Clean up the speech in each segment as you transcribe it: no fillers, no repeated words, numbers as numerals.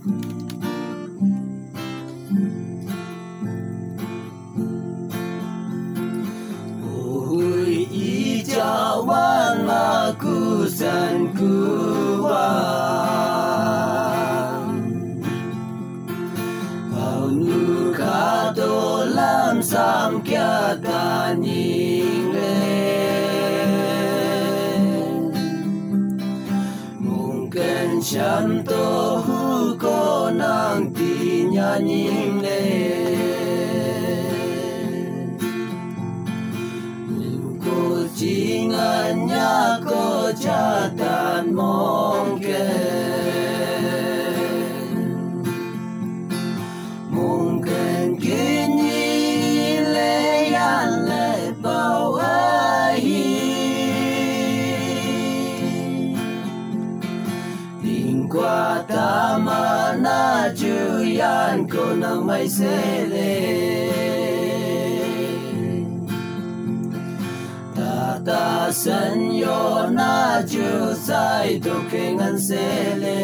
Ui ijawan aku san kuwan Bao nu ka to lam sam kya ta ning le Mungkin syam to hu ko nang ti nya ning le Jingannya ko jatan mungkin kini leyan le bawahi Tingkwa tama na juyan ko nang may sele Ta sanyo na ju sai to kengan sele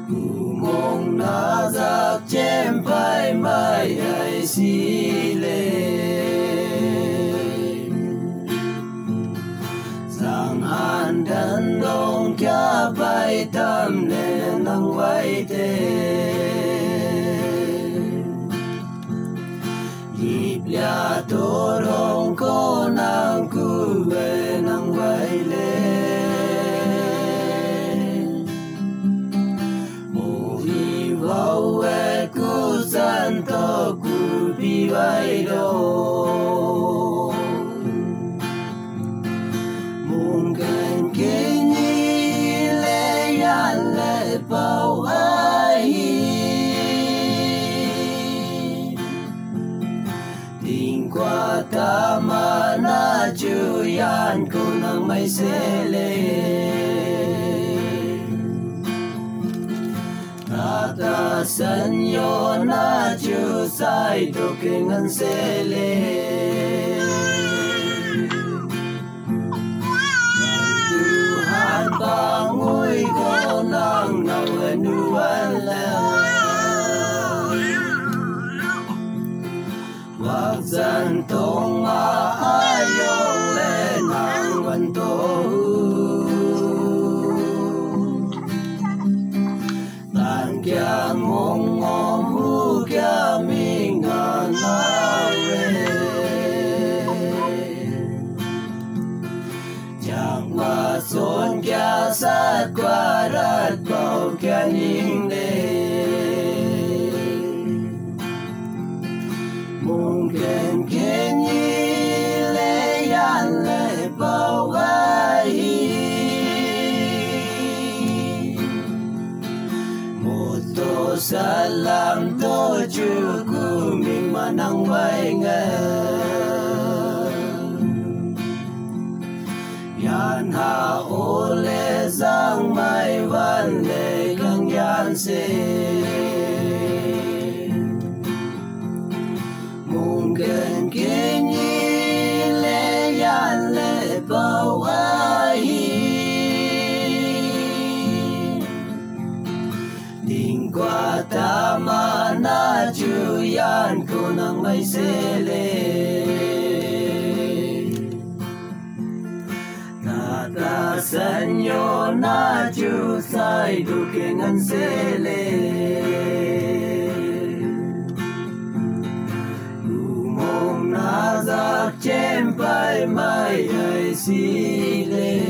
Umong na zak chempai mai ai sile Sang han dan dong kya bai tam le nang wai te Lia torong ko nang kuwe nang waile Muhi wawe ku santo ku biwailo Mungkin kini leyan le bawahi Tingkwa tama na juyan ko nang may sele Tatasan yo na ju say dukingan sele Tuhan bangoy ko nang nawanuan lang Wag zantong maayong lenang wanto Tan kya mong omu kya mingan nawe Jang mason kya sat kwarat bau kya ningde Mungkin kini leyan le bawahi Muto salam toju kuming manang waingan Yan ha ole zang mai wan le kang yan se Mungkin kini leyan le bawahi Tingkwa tama na juyan ko nang may sele Tatasan yo na ju say dukingan sele Nazak chempai mai ai sile